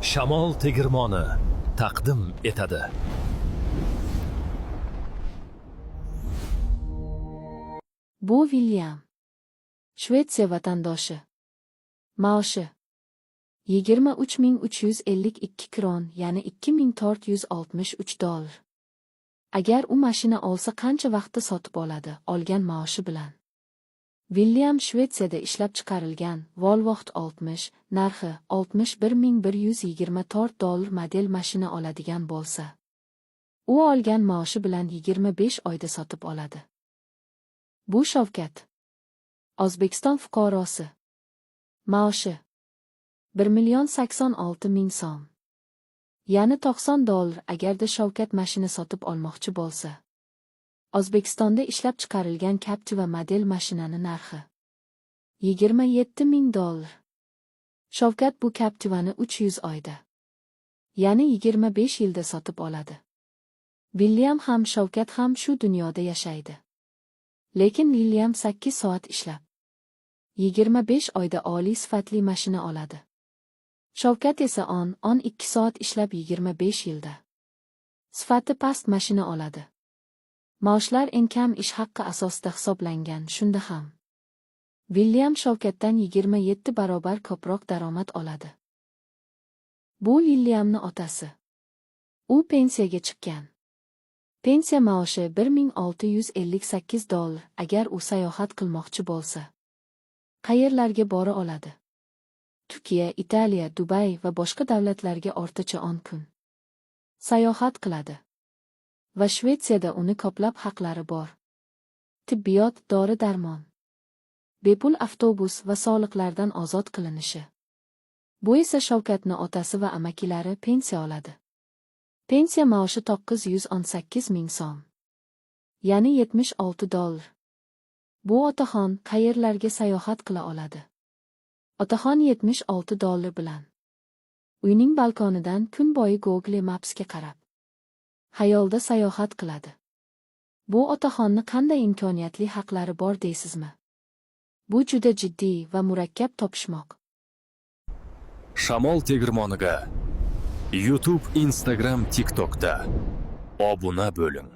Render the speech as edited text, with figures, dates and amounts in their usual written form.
Shamol tegirmoni taqdim etadi. Bu William. Shvetsiya vatandoshi. Maoshi 23.352 kron, ya'ni $2463. Agar u mashina olsa qancha vaqtda sotib oladi olgan maoshi bilan? William Shvetsiyada ishlab chiqarilgan Volvo 60, narxi $61.124 model mashina oladigan bo'lsa, u olgan maoshi bilan 25 oyda sotib oladi. Bu Shavkat. O'zbekiston fuqarosi. Maoshi $1.086.000 so'm. Ya'ni $90 agarda Shavkat mashina sotib olmoqchi bo'lsa. O'zbekistonda ishlab chiqarilgan Captiva model mashinani narxi $27.000. Shavkat bu Captivani 300 oyda, ya'ni 25 yilda sotib oladi. William ham Shavkat ham shu dunyoda yashaydi. Lekin William 8 soat ishlab 25 oyda oliy sifatli mashina oladi. Shavkat esa 12 soat ishlab 25 yilda sifati past mashina oladi. Maoshlar eng kam ish haqqi asosida hisoblangan, shunda ham William Shavkatdan 27 barobar ko'proq daromad oladi. Bu Williamning otasi. U pensiyaga chiqqan. Pensiya maoshi $1.658. Agar u sayohat qilmoqchi bo'lsa, qayerlarga bora oladi? Turkiya, Italiya, Dubay va boshqa davlatlarga o'rtacha 10 kun sayohat qiladi. Va Shvetsiyada uni ko'plab haqlari bor. Tibbiyot, dori-darmon, bepul avtobus va soliqlardan ozod qilinishi. Bu esa Shavkatning otasi va amakilari pensiya oladi. Pensiya maoshi $918.000 so'm. Ya'ni $76. Bu otaxon qayerlarga sayohat qila oladi? Otaxon $76 bilan uyning balkonidan kun bo'yi Google Maps'ga qarab xayolda sayohat qiladi. Bu otaxonni qanday imkoniyatli haqlari bor deysizmi? Bu juda jiddiy va murakkab topishmoq. Shamol tegirmoniga YouTube, Instagram, TikTokda obuna bo'ling.